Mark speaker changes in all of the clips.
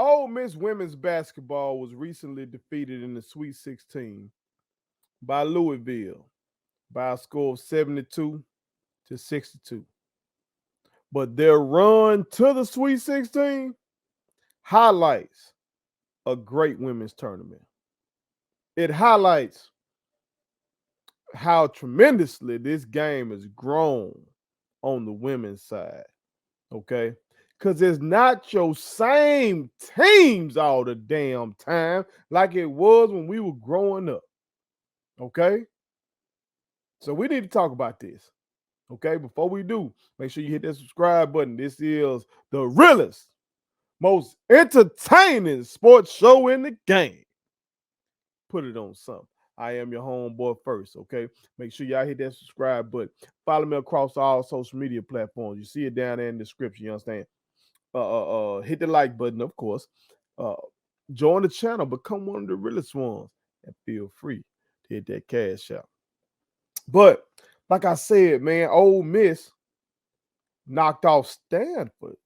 Speaker 1: Ole Miss women's basketball was recently defeated in the Sweet 16 by Louisville by a score of 72-62. But their run to the Sweet 16 highlights a great women's tournament. It highlights how tremendously this game has grown on the women's side. Okay? Because it's not your same teams all the damn time like it was when we were growing up. Okay? So we need to talk about this. Okay? Before we do, make sure you hit that subscribe button. This is the realest, most entertaining sports show in the game. Put it on something. I am your homeboy first, okay? Make sure y'all hit that subscribe button. Follow me across all social media platforms. You see it down there in the description, you understand? Hit the like button, of course. Uh, join the channel, become one of the realest ones, and feel free to hit that Cashapp. But like I said, man, Ole Miss knocked off Stanford.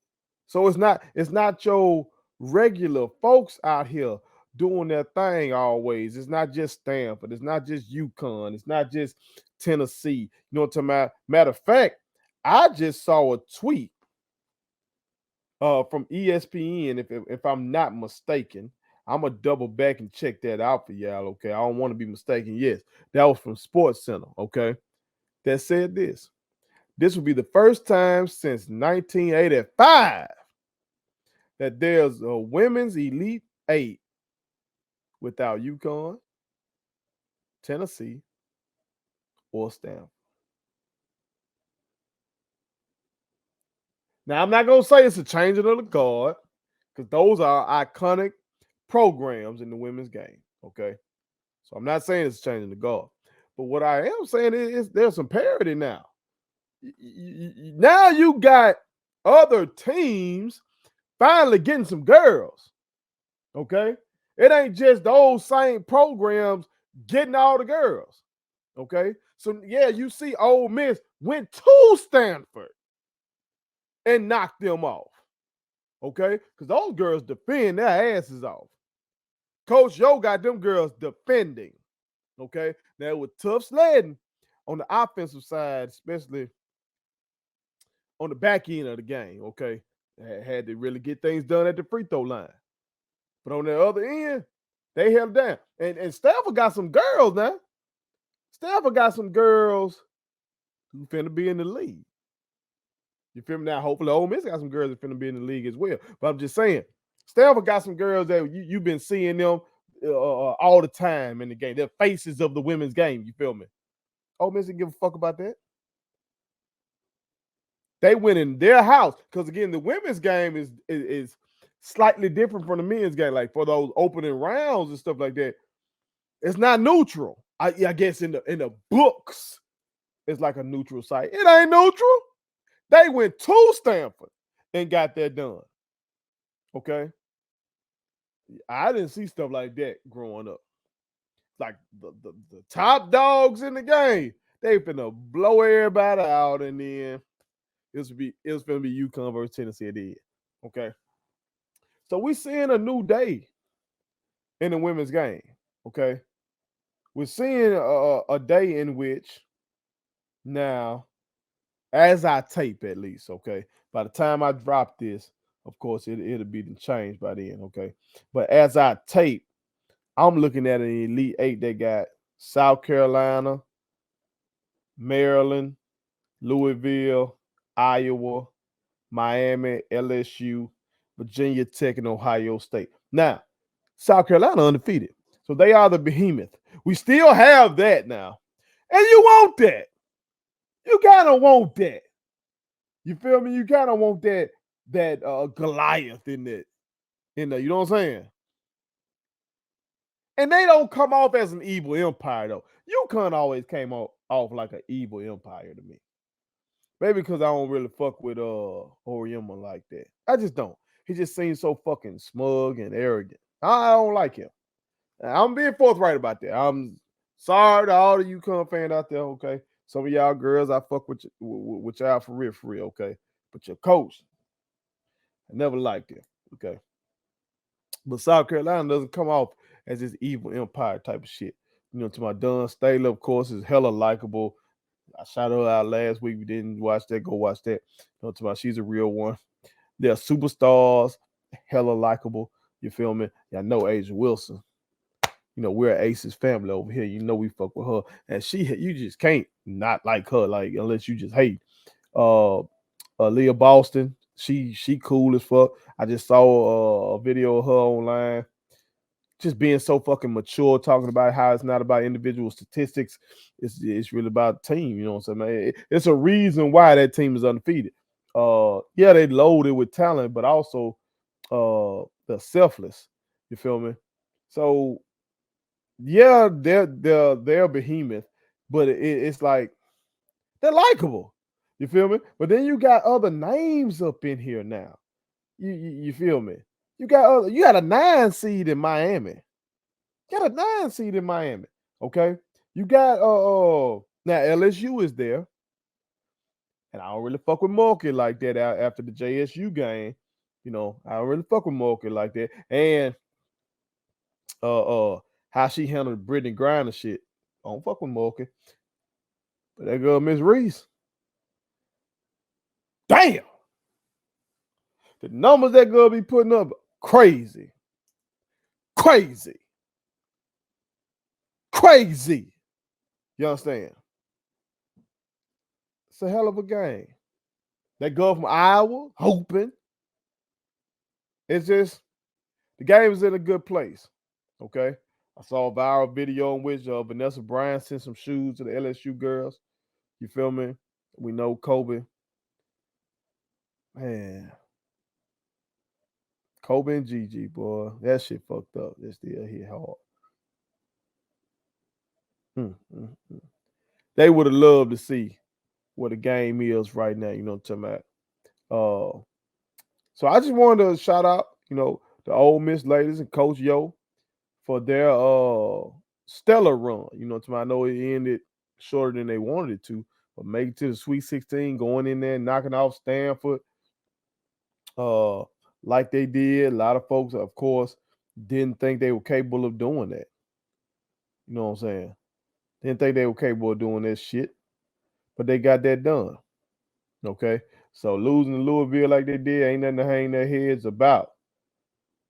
Speaker 1: So it's not your regular folks out here doing their thing always. It's not just Stanford. It's not just UConn. It's not just Tennessee. You know what I'm talking about? Matter of fact, I just saw a tweet from ESPN, if I'm not mistaken. I'm going to double back and check that out for y'all, okay? I don't want to be mistaken. Yes, that was from Sports Center, okay? That said this. This will be the first time since 1985 that there's a women's Elite Eight without UConn, Tennessee, or Stanford. Now, I'm not going to say it's a changing of the guard because those are iconic programs in the women's game, okay? So I'm not saying it's changing the guard. But what I am saying is there's some parity now. Now you got other teams finally getting some girls, okay? It ain't just those same programs getting all the girls, okay? So, yeah, you see Ole Miss went to Stanford and knocked them off, okay? Because those girls defend their asses off. Coach Yo got them girls defending, okay? Now, it was tough sledding on the offensive side, especially on the back end of the game, okay? Had to really get things done at the free throw line. But on the other end, they held down. And Stanford got some girls now. Stanford got some girls who finna be in the league. You feel me? Now, hopefully Ole Miss got some girls that finna be in the league as well. But I'm just saying, Stanford got some girls that you've been seeing them all the time in the game. They're faces of the women's game. You feel me? Ole Miss didn't give a fuck about that. They went in their house because again, the women's game is slightly different from the men's game. Like for those opening rounds and stuff like that, it's not neutral. I guess in the books, it's like a neutral site. It ain't neutral. They went to Stanford and got that done. Okay, I didn't see stuff like that growing up. Like the top dogs in the game, they finna blow everybody out, and then it was gonna be UConn versus Tennessee at the end. Okay. So we're seeing a new day in the women's game. Okay. We're seeing a day in which now, as I tape at least, okay, by the time I drop this, of course, it'll be changed by then, okay. But as I tape, I'm looking at an Elite Eight that got South Carolina, Maryland, Louisville, Iowa, Miami, LSU, Virginia Tech, and Ohio State. Now, South Carolina undefeated. So they are the behemoth. We still have that now. And you want that. You kind of want that. You feel me? You kind of want that Goliath in that. You know what I'm saying? And they don't come off as an evil empire, though. UConn always came off like an evil empire to me. Maybe because I don't really fuck with Oriema like that. I just don't. He just seems so fucking smug and arrogant. I don't like him. I'm being forthright about that. I'm sorry to all the UConn fans out there, okay? Some of y'all girls, I fuck with y'all for real, okay? But your coach, I never liked him, okay? But South Carolina doesn't come off as this evil empire type of shit. To my Dunn Staley, of course, is hella likable. I shot her out last week. We didn't watch that. Go watch that. To my, she's a real one. They're superstars, hella likable. You feel me? I know Asia Wilson. We're Ace's family over here. We fuck with her, and you just can't not like her, like unless you just hate. Leah Boston, she cool as fuck. I just saw a video of her online, just being so fucking mature, talking about how it's not about individual statistics. It's really about team. You know what I'm saying, man? It's a reason why that team is undefeated. Yeah, they loaded with talent, but also they're selfless. You feel me? So yeah, they're behemoth, but it's like they're likable. You feel me? But then you got other names up in here now. You feel me? You got a 9 seed in Miami. You got a 9 seed in Miami. Okay. You got now LSU is there. And I don't really fuck with Mulkey like that after the JSU game. I don't really fuck with Mulkey like that. And how she handled Brittany Griner shit. I don't fuck with Mulkey. But that girl, Miss Reese. Damn. The numbers that girl be putting up, crazy. Crazy. Crazy. You understand? It's a hell of a game. That girl from Iowa, hoping. It's just, the game is in a good place. Okay? I saw a viral video in which Vanessa Bryan sent some shoes to the LSU girls. You feel me? We know Kobe. Man. Kobe and Gigi, boy. That shit fucked up. It still hit hard. They would have loved to see what the game is right now. You know what I'm talking about? So I just wanted to shout out, the Ole Miss ladies and Coach Yo for their stellar run. You know what I'm talking about? I know it ended shorter than they wanted it to, but make it to the Sweet 16, going in there, knocking off Stanford like they did. A lot of folks, of course, didn't think they were capable of doing that. You know what I'm saying? Didn't think they were capable of doing that shit, but they got that done. Okay? So losing to Louisville like they did ain't nothing to hang their heads about.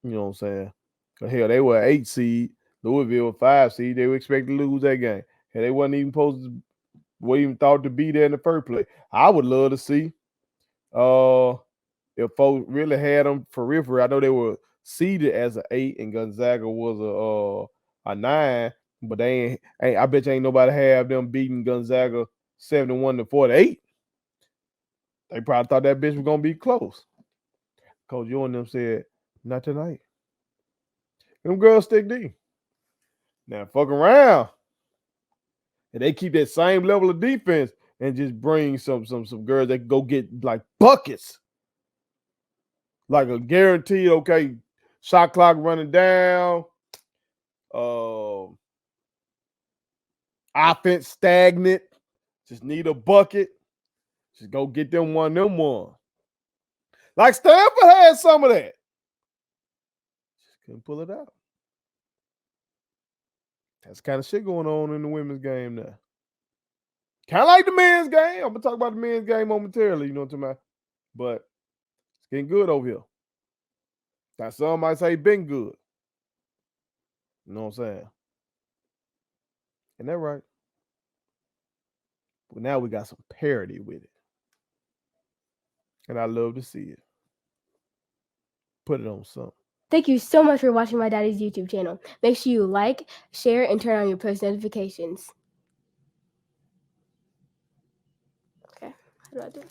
Speaker 1: You know what I'm saying? Because hell, they were 8 seed. Louisville 5 seed. They were expected to lose that game. Hell, they wasn't even supposed to, weren't even thought to be there in the first place. I would love to see if folks really had them for real. I know they were seeded as an 8 and Gonzaga was a 9, but they ain't I bet you ain't nobody have them beating Gonzaga 71-48. They probably thought that bitch was gonna be close. Coach Yo and them said, not tonight. Them girls stick D. Now fuck around. And they keep that same level of defense and just bring some girls that can go get like buckets. Like a guaranteed, okay, shot clock running down. Offense stagnant. Just need a bucket. Just go get them one. Like Stanford had some of that. Just couldn't pull it out. That's the kind of shit going on in the women's game now. Kind of like the men's game. I'm going to talk about the men's game momentarily, you know what I'm talking about? But it's getting good over here. Now, some might say been good. You know what I'm saying? Ain't that right? But now we got some parity with it. And I love to see it. Put it on something.
Speaker 2: Thank you so much for watching my daddy's YouTube channel. Make sure you like, share, and turn on your post notifications. Okay, how do I do it?